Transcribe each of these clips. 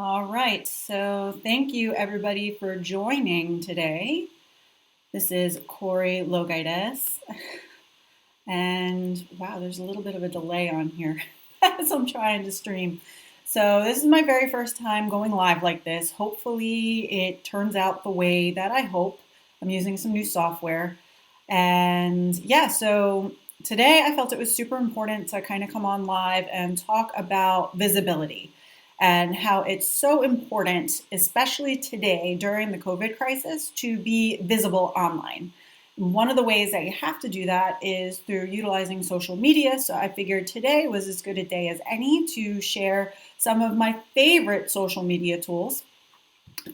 All right, so thank you everybody for joining today. This is Corey Logides, and wow, there's a little bit of a delay on here as I'm trying to stream. So this is my very first time going live like this. Hopefully it turns out the way that I hope. I'm using some new software. And yeah, so today I felt it was super important to kind of come on live and talk about visibility and how it's so important, especially today during the COVID crisis, to be visible online. One of the ways that you have to do that is through utilizing social media. So I figured today was as good a day as any to share some of my favorite social media tools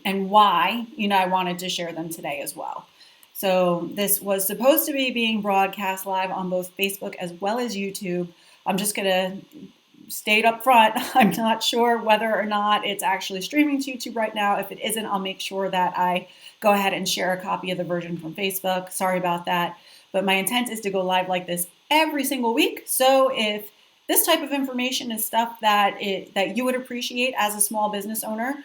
and why, I wanted to share them today as well. So this was supposed to be being broadcast live on both Facebook as well as YouTube. I'm just going to state up front, I'm not sure whether or not it's actually streaming to YouTube right now. If it isn't, I'll make sure that I go ahead and share a copy of the version from Facebook. Sorry about that. But my intent is to go live like this every single week. So if this type of information is stuff that you would appreciate as a small business owner,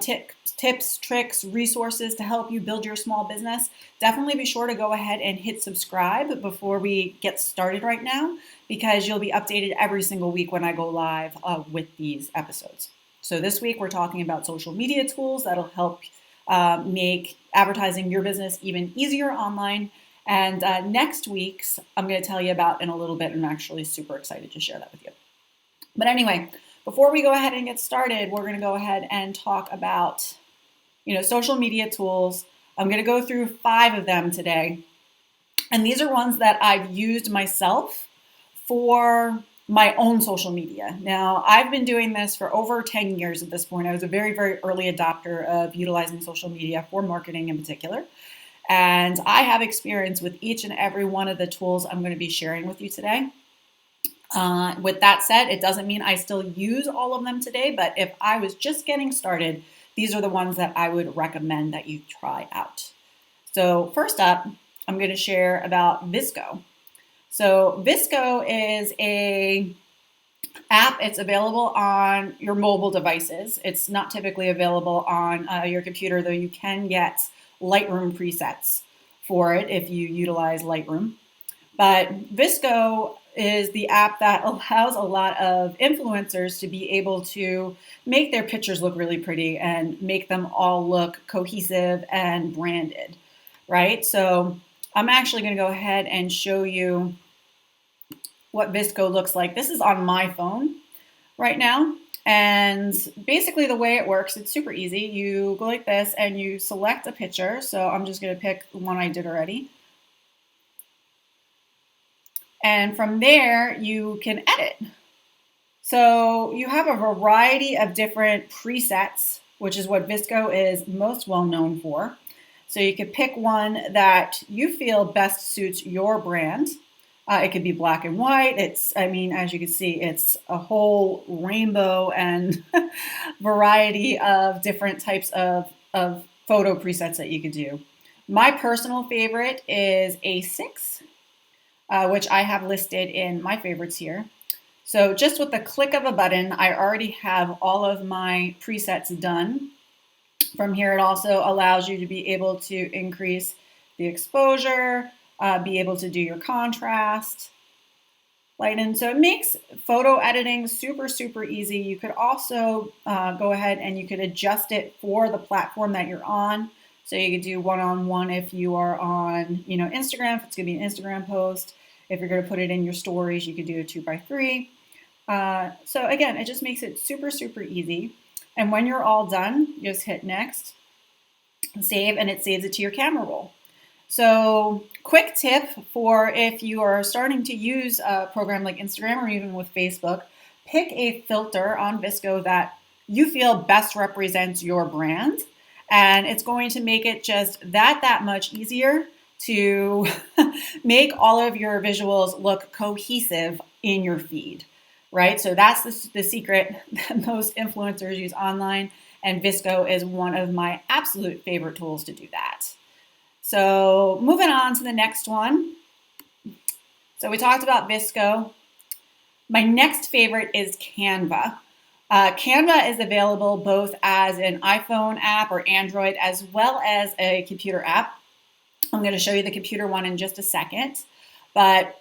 tips, tricks, resources to help you build your small business, definitely be sure to go ahead and hit subscribe before we get started right now, because you'll be updated every single week when I go live with these episodes. So this week we're talking about social media tools that'll help make advertising your business even easier online. And next week's I'm going to tell you about in a little bit. I'm actually super excited to share that with you. But anyway, before we go ahead and get started, we're going to go ahead and talk about, social media tools. I'm going to go through 5 of them today. And these are ones that I've used myself for my own social media. Now, I've been doing this for over 10 years at this point. I was a very, very early adopter of utilizing social media for marketing in particular. And I have experience with each and every one of the tools I'm going to be sharing with you today. With that said, it doesn't mean I still use all of them today, but if I was just getting started, these are the ones that I would recommend that you try out. So first up, I'm going to share about VSCO. So VSCO is a app. It's available on your mobile devices. It's not typically available on your computer, though you can get Lightroom presets for it if you utilize Lightroom. But VSCO is the app that allows a lot of influencers to be able to make their pictures look really pretty and make them all look cohesive and branded, right? So I'm actually going to go ahead and show you what VSCO looks like. This is on my phone right now. And basically the way it works, it's super easy. You go like this and you select a picture. So I'm just going to pick the one I did already. And from there, you can edit. So you have a variety of different presets, which is what VSCO is most well known for. So you could pick one that you feel best suits your brand. It could be black and white. As you can see, it's a whole rainbow and variety of different types of photo presets that you could do. My personal favorite is A6. Which I have listed in my favorites here. So just with the click of a button, I already have all of my presets done. From here, it also allows you to be able to increase the exposure, be able to do your contrast, lighten. So it makes photo editing super, super easy. You could also go ahead and you could adjust it for the platform that you're on. So you could do one-on-one if you are on, Instagram, if it's going to be an Instagram post. If you're going to put it in your stories, you could do a 2x3. So again, it just makes it super, super easy. And when you're all done, you just hit next, save, and it saves it to your camera roll. So quick tip for if you are starting to use a program like Instagram or even with Facebook, pick a filter on VSCO that you feel best represents your brand. And it's going to make it just that much easier to make all of your visuals look cohesive in your feed, right? So that's the secret that most influencers use online, and VSCO is one of my absolute favorite tools to do that. So moving on to the next one. So we talked about VSCO. My next favorite is Canva. Canva is available both as an iPhone app or Android as well as a computer app. I'm going to show you the computer one in just a second. But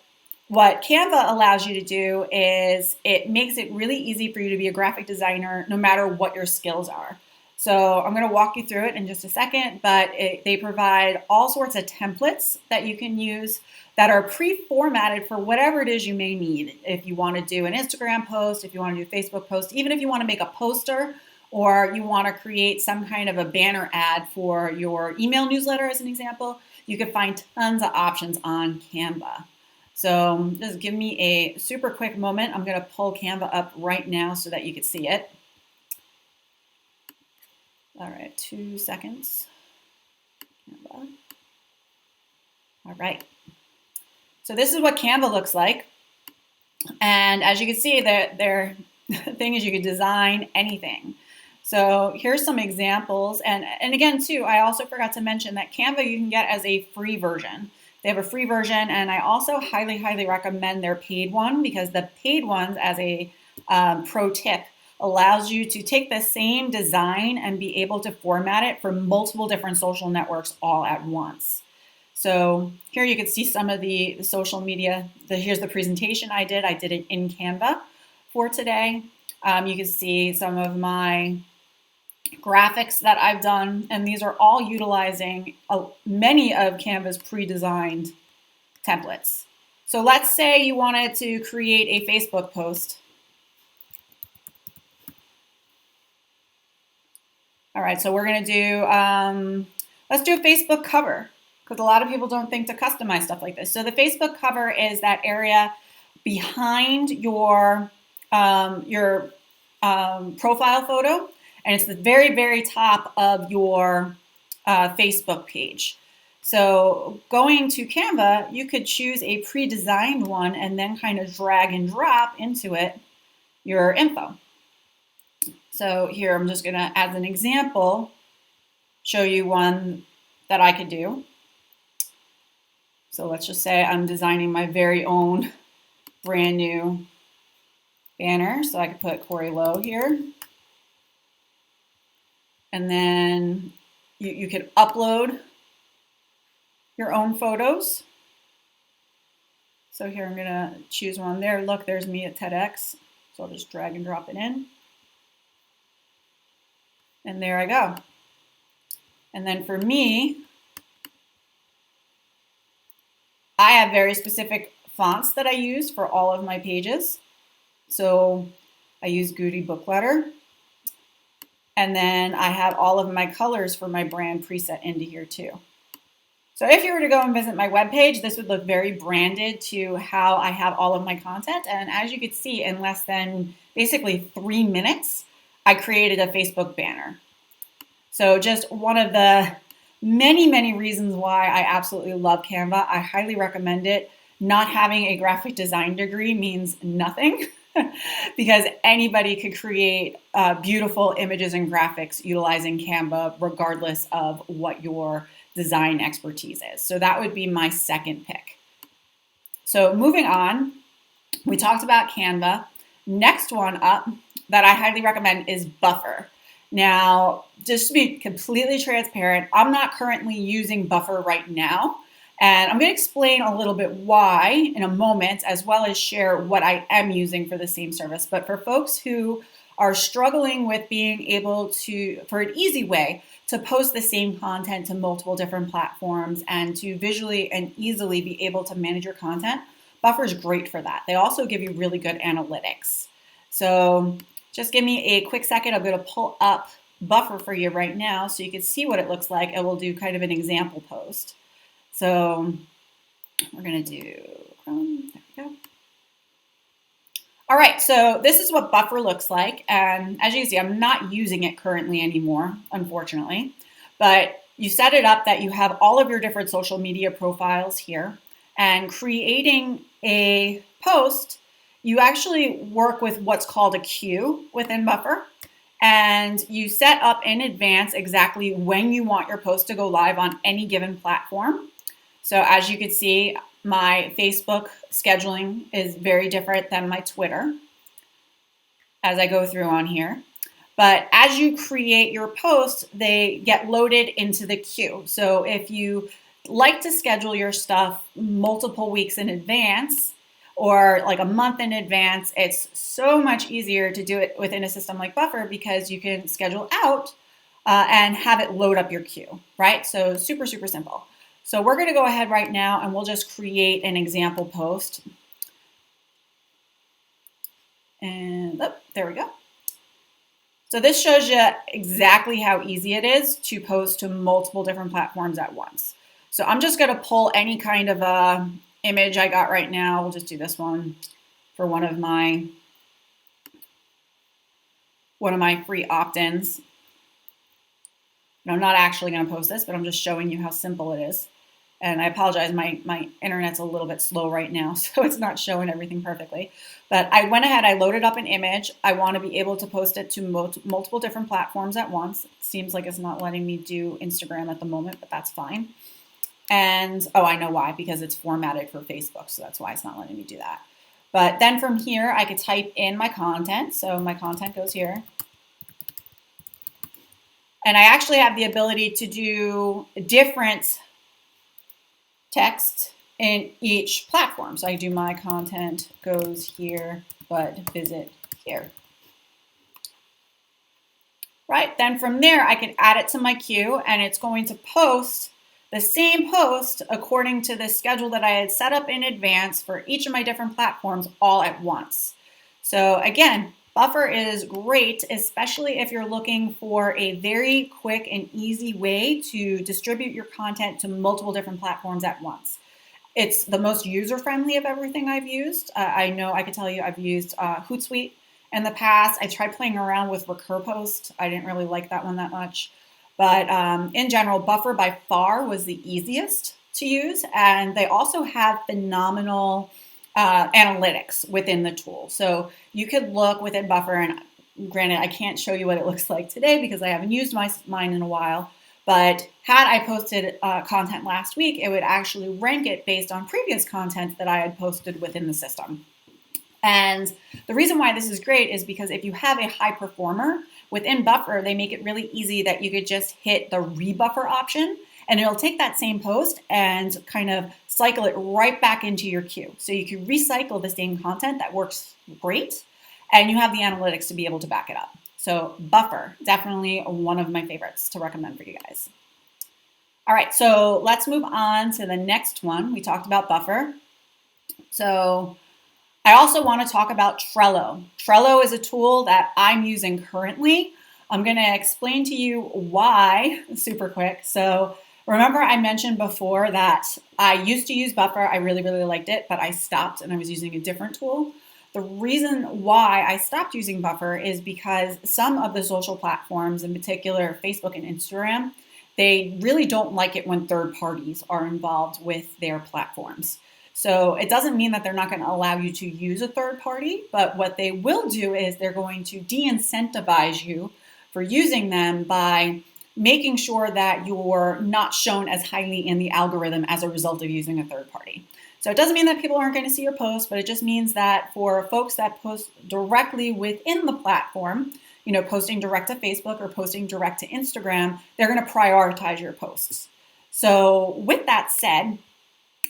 what Canva allows you to do is it makes it really easy for you to be a graphic designer no matter what your skills are. So I'm going to walk you through it in just a second, but they provide all sorts of templates that you can use that are pre-formatted for whatever it is you may need. If you want to do an Instagram post, if you want to do a Facebook post, even if you want to make a poster or you want to create some kind of a banner ad for your email newsletter as an example, you can find tons of options on Canva. So just give me a super quick moment. I'm going to pull Canva up right now so that you can see it. All right, 2 seconds. Canva. All right. So this is what Canva looks like. And as you can see, their thing is you can design anything. So here's some examples. And again, too, I also forgot to mention that Canva you can get as a free version. They have a free version, and I also highly, highly recommend their paid one because the paid ones, as a pro tip, allows you to take the same design and be able to format it for multiple different social networks all at once. So here you can see some of the social media. Here's the presentation I did. I did it in Canva for today. You can see some of my graphics that I've done, and these are all utilizing many of Canva's pre-designed templates. So let's say you wanted to create a Facebook post. All right, so we're going to do, let's do a Facebook cover because a lot of people don't think to customize stuff like this. So the Facebook cover is that area behind your profile photo, and it's the very, very top of your Facebook page. So going to Canva, you could choose a pre-designed one and then kind of drag and drop into it your info. So here I'm just going to, as an example, show you one that I could do. So let's just say I'm designing my very own brand new banner. So I could put Corey Lowe here. And then you could upload your own photos. So here I'm going to choose one there. Look, there's me at TEDx. So I'll just drag and drop it in. And there I go. And then for me, I have very specific fonts that I use for all of my pages. So I use Goody Book Letter. And then I have all of my colors for my brand preset into here too. So if you were to go and visit my webpage, this would look very branded to how I have all of my content. And as you could see, in less than basically 3 minutes, I created a Facebook banner. So just one of the many, many reasons why I absolutely love Canva. I highly recommend it. Not having a graphic design degree means nothing because anybody could create beautiful images and graphics utilizing Canva regardless of what your design expertise is. So that would be my second pick. So moving on, we talked about Canva. Next one up that I highly recommend is Buffer. Now, just to be completely transparent, I'm not currently using Buffer right now. And I'm going to explain a little bit why in a moment, as well as share what I am using for the same service. But for folks who are struggling with being able to, for an easy way, to post the same content to multiple different platforms and to visually and easily be able to manage your content, Buffer is great for that. They also give you really good analytics. So just give me a quick second. I'm going to pull up Buffer for you right now so you can see what it looks like, and we'll do kind of an example post. So we're going to do Chrome. There we go. All right, so this is what Buffer looks like. And as you can see, I'm not using it currently anymore, unfortunately. But you set it up that you have all of your different social media profiles here. And creating a post, you actually work with what's called a queue within Buffer. And you set up in advance exactly when you want your post to go live on any given platform. So as you can see, my Facebook scheduling is very different than my Twitter. as I go through on here. But as you create your posts, they get loaded into the queue. So if you like to schedule your stuff multiple weeks in advance or like a month in advance, it's so much easier to do it within a system like Buffer because you can schedule out and have it load up your queue, right? So super, super simple. So we're going to go ahead right now and we'll just create an example post. And there we go. So this shows you exactly how easy it is to post to multiple different platforms at once. So I'm just going to pull any kind of image I got right now. We'll just do this one for one of my free opt-ins. I'm not actually going to post this, but I'm just showing you how simple it is. And I apologize, my internet's a little bit slow right now, so it's not showing everything perfectly. But I went ahead, I loaded up an image. I want to be able to post it to multiple different platforms at once. It seems like it's not letting me do Instagram at the moment, but that's fine. And, oh, I know why, because it's formatted for Facebook, so that's why it's not letting me do that. But then from here, I could type in my content. So my content goes here. And I actually have the ability to do different text in each platform. So I do my content goes here, but visit here. Right, then from there I can add it to my queue and it's going to post the same post according to the schedule that I had set up in advance for each of my different platforms all at once. So again, Buffer is great, especially if you're looking for a very quick and easy way to distribute your content to multiple different platforms at once. It's the most user-friendly of everything I've used. I know I could tell you I've used Hootsuite in the past. I tried playing around with RecurPost. I didn't really like that one that much. But in general, Buffer by far was the easiest to use. And they also have phenomenal analytics within the tool. So you could look within Buffer, and granted, I can't show you what it looks like today because I haven't used mine in a while. But had I posted content last week, it would actually rank it based on previous content that I had posted within the system. And the reason why this is great is because if you have a high performer within Buffer, they make it really easy that you could just hit the rebuffer option and it'll take that same post and kind of cycle it right back into your queue. So you can recycle the same content that works great and you have the analytics to be able to back it up. So Buffer, definitely one of my favorites to recommend for you guys. All right, so let's move on to the next one. We talked about Buffer. So I also want to talk about Trello. Trello is a tool that I'm using currently. I'm going to explain to you why super quick. So remember I mentioned before that I used to use Buffer. I really, really liked it, but I stopped and I was using a different tool. The reason why I stopped using Buffer is because some of the social platforms, in particular Facebook and Instagram, they really don't like it when third parties are involved with their platforms. So it doesn't mean that they're not going to allow you to use a third party, but what they will do is they're going to de-incentivize you for using them by making sure that you're not shown as highly in the algorithm as a result of using a third party. So it doesn't mean that people aren't going to see your posts, but it just means that for folks that post directly within the platform, posting direct to Facebook or posting direct to Instagram, they're going to prioritize your posts. So with that said,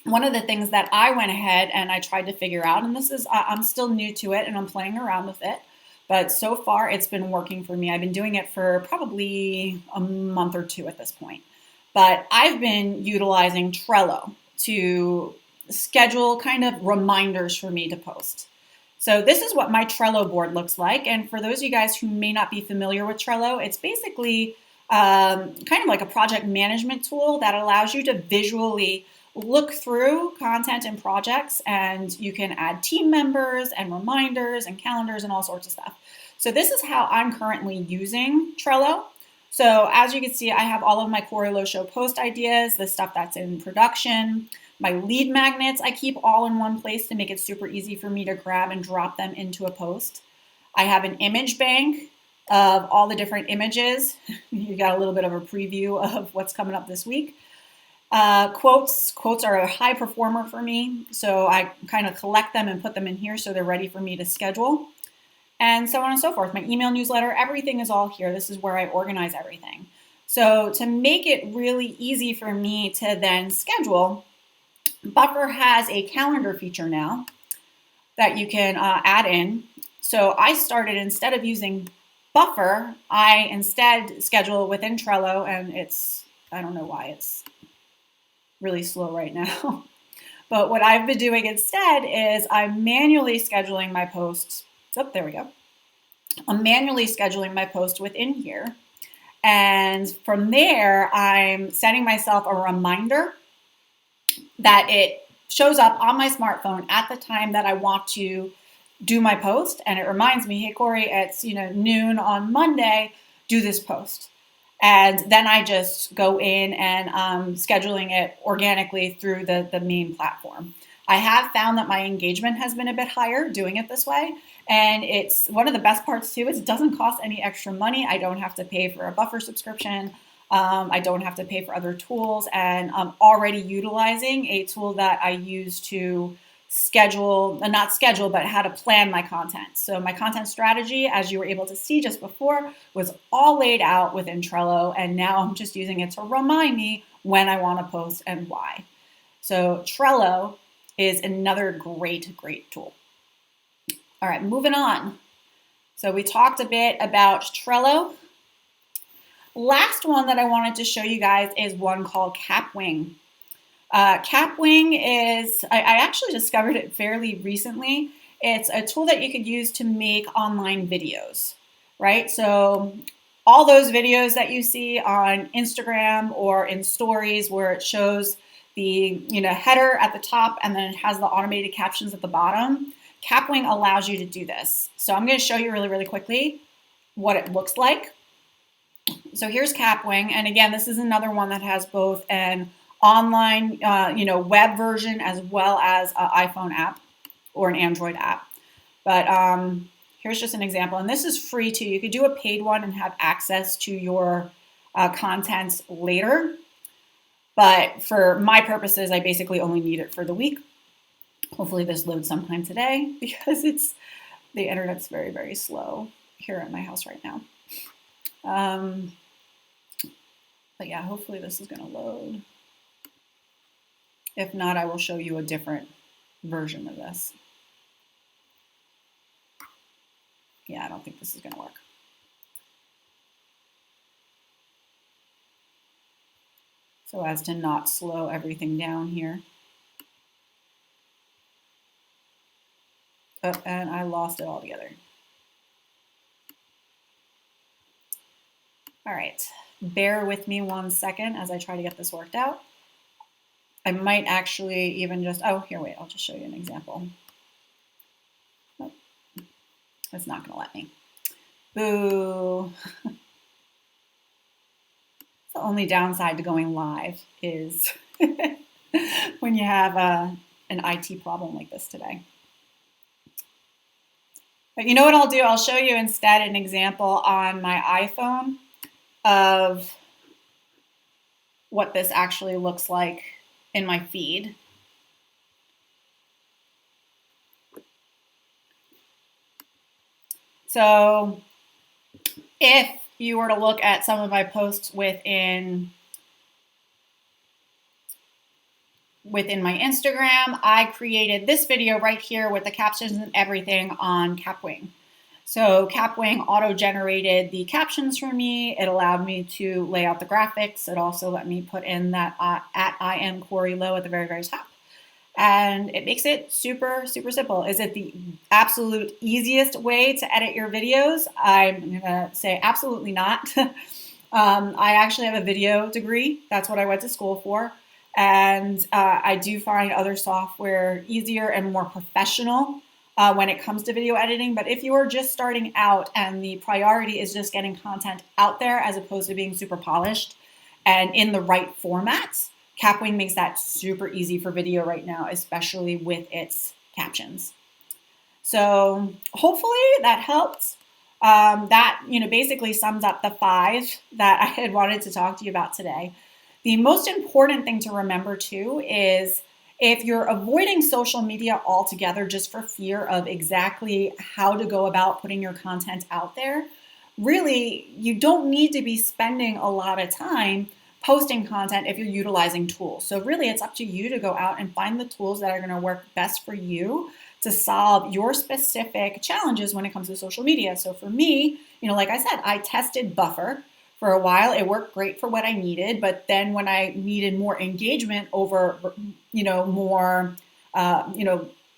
one of the things that I went ahead and I tried to figure out, and this is, I'm still new to it and I'm playing around with it, but so far it's been working for me. I've been doing it for probably a month or two at this point. But I've been utilizing Trello to schedule kind of reminders for me to post. So this is what my Trello board looks like. And for those of you guys who may not be familiar with Trello, it's basically kind of like a project management tool that allows you to visually look through content and projects, and you can add team members and reminders and calendars and all sorts of stuff. So this is how I'm currently using Trello. So as you can see, I have all of my Corey Lowe Show post ideas, the stuff that's in production, my lead magnets, I keep all in one place to make it super easy for me to grab and drop them into a post. I have an image bank of all the different images. You got a little bit of a preview of what's coming up this week. Quotes are a high performer for me, so I kind of collect them and put them in here so they're ready for me to schedule. and so on and so forth. My email newsletter, everything is all here. This is where I organize everything. So to make it really easy for me to then schedule, Buffer has a calendar feature now that you can add in. So I started, instead of using Buffer, I instead schedule within Trello, and I don't know why it's really slow right now. But what I've been doing instead is I'm manually scheduling my posts. Oh, there we go. I'm manually scheduling my post within here. And from there, I'm setting myself a reminder that it shows up on my smartphone at the time that I want to do my post. And it reminds me, hey, Corey, it's noon on Monday, do this post. And then I just go in and scheduling it organically through the main platform. I have found that my engagement has been a bit higher doing it this way. And it's one of the best parts too is it doesn't cost any extra money. I don't have to pay for a Buffer subscription. I don't have to pay for other tools. And I'm already utilizing a tool that I use to not schedule, but how to plan my content. So my content strategy, as you were able to see just before, was all laid out within Trello. And now I'm just using it to remind me when I want to post and why. So Trello is another great, great tool. All right, moving on. So we talked a bit about Trello. Last one that I wanted to show you guys is one called Kapwing. Kapwing is, I actually discovered it fairly recently. It's a tool that you could use to make online videos, right? So all those videos that you see on Instagram or in stories where it shows the header at the top and then it has the automated captions at the bottom, Kapwing allows you to do this. So I'm going to show you really, really quickly what it looks like. So here's Kapwing, and again, this is another one that has both an online, web version as well as an iPhone app or an Android app. But here's just an example, and this is free too. You could do a paid one and have access to your content later. But for my purposes, I basically only need it for the week. Hopefully this loads sometime today because the internet's very, very slow here at my house right now. But yeah, hopefully this is going to load. If not, I will show you a different version of this. Yeah, I don't think this is going to work. So as to not slow everything down here. Oh, and I lost it altogether. All right, bear with me 1 second as I try to get this worked out. I might actually even just, wait, I'll just show you an example. Oh, it's not gonna let me. Boo. The only downside to going live is when you have an IT problem like this today. But you know what I'll do? I'll show you instead an example on my iPhone of what this actually looks like in my feed. So if you were to look at some of my posts within my Instagram, I created this video right here with the captions and everything on Kapwing. So Kapwing auto-generated the captions for me. It allowed me to lay out the graphics. It also let me put in that at I am Corey Lowe at the very, very top. And it makes it super, super simple. Is it the absolute easiest way to edit your videos? I'm gonna say absolutely not. I actually have a video degree. That's what I went to school for. And I do find other software easier and more professional when it comes to video editing. But if you are just starting out and the priority is just getting content out there as opposed to being super polished and in the right formats, Kapwing makes that super easy for video right now, especially with its captions. So hopefully that helped. That basically sums up the 5 that I had wanted to talk to you about today. The most important thing to remember too is If you're avoiding social media altogether just for fear of exactly how to go about putting your content out there, really, you don't need to be spending a lot of time posting content if you're utilizing tools. So really, it's up to you to go out and find the tools that are going to work best for you to solve your specific challenges when it comes to social media. So for me, like I said, I tested Buffer for a while. It worked great for what I needed, but then when I needed more engagement over, more,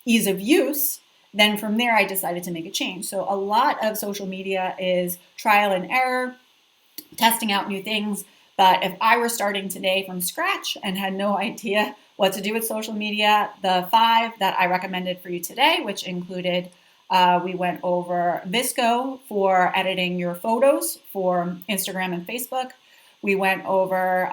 ease of use, then from there I decided to make a change. So a lot of social media is trial and error, testing out new things. But if I were starting today from scratch and had no idea what to do with social media, the 5 that I recommended for you today, which included, we went over VSCO for editing your photos for Instagram and Facebook. We went over,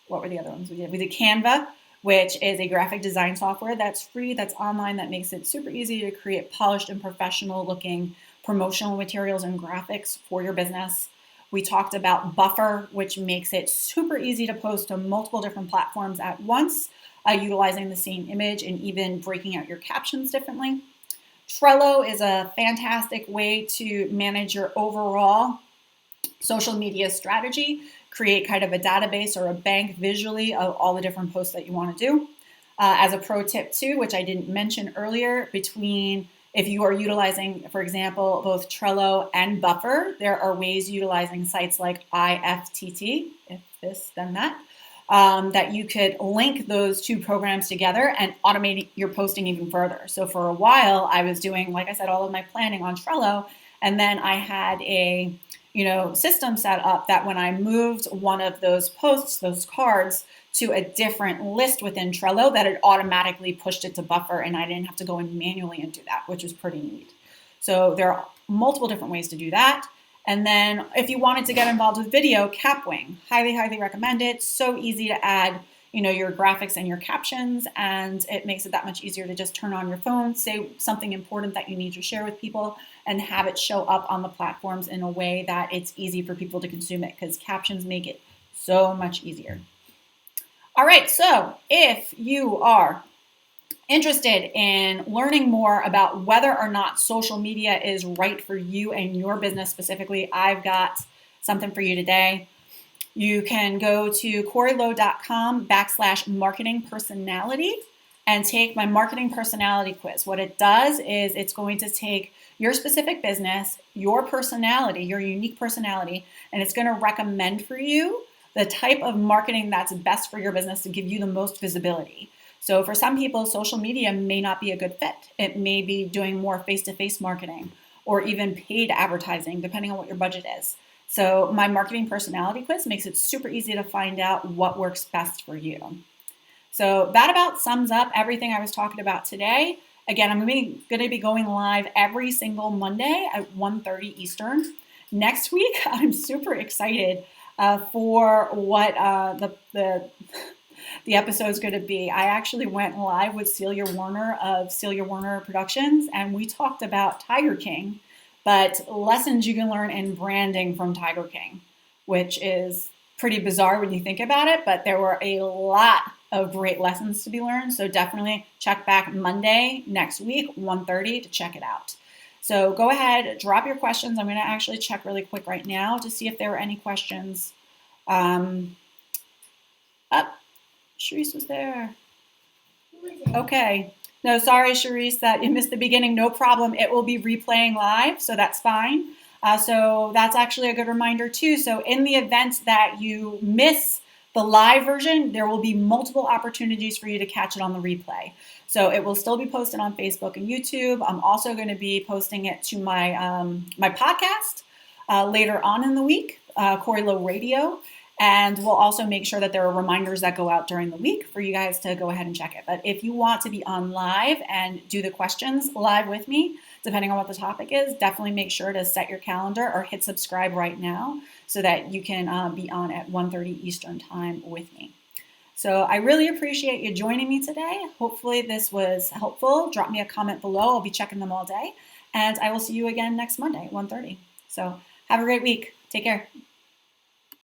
what were the other ones we did? We did Canva, which is a graphic design software that's free, that's online, that makes it super easy to create polished and professional looking promotional materials and graphics for your business. We talked about Buffer, which makes it super easy to post to multiple different platforms at once, utilizing the same image and even breaking out your captions differently. Trello is a fantastic way to manage your overall social media strategy, create kind of a database or a bank visually of all the different posts that you want to do. As a pro tip too, which I didn't mention earlier, if you are utilizing, for example, both Trello and Buffer, there are ways utilizing sites like IFTT, if this, then that, that you could link those 2 programs together and automate your posting even further. So for a while, I was doing, like I said, all of my planning on Trello, and then I had a system set up that when I moved one of those posts, those cards, to a different list within Trello, that it automatically pushed it to Buffer, and I didn't have to go in manually and do that, which was pretty neat. So there are multiple different ways to do that. And then if you wanted to get involved with video, Capwing, highly, highly recommend it. So easy to add, your graphics and your captions, and it makes it that much easier to just turn on your phone, say something important that you need to share with people, and have it show up on the platforms in a way that it's easy for people to consume it, because captions make it so much easier. All right, so if you are interested in learning more about whether or not social media is right for you and your business specifically, I've got something for you today. You can go to CoreyLowe.com/marketing personality and take my marketing personality quiz. What it does is it's going to take your specific business, your personality, your unique personality, and it's going to recommend for you the type of marketing that's best for your business to give you the most visibility. So for some people, social media may not be a good fit. It may be doing more face-to-face marketing or even paid advertising, depending on what your budget is. So my marketing personality quiz makes it super easy to find out what works best for you. So that about sums up everything I was talking about today. Again, I'm going to be going live every single Monday at 1:30 Eastern. Next week, I'm super excited for what the episode is going to be. I actually went live with Celia Warner of Celia Warner Productions, and we talked about Tiger King, but lessons you can learn in branding from Tiger King, which is pretty bizarre when you think about it, but there were a lot of great lessons to be learned. So definitely check back Monday next week, 1:30, to check it out. So go ahead, drop your questions. I'm going to actually check really quick right now to see if there were any questions. Sharice was there. Okay. No, sorry, Sharice, that you missed the beginning. No problem. It will be replaying live, so that's fine. So that's actually a good reminder too. So in the event that you miss the live version, there will be multiple opportunities for you to catch it on the replay. So it will still be posted on Facebook and YouTube. I'm also going to be posting it to my my podcast later on in the week, Corey Lowe Radio. And we'll also make sure that there are reminders that go out during the week for you guys to go ahead and check it. But if you want to be on live and do the questions live with me, depending on what the topic is, definitely make sure to set your calendar or hit subscribe right now so that you can be on at 1:30 Eastern time with me. So I really appreciate you joining me today. Hopefully this was helpful. Drop me a comment below. I'll be checking them all day. And I will see you again next Monday at 1:30. So have a great week. Take care.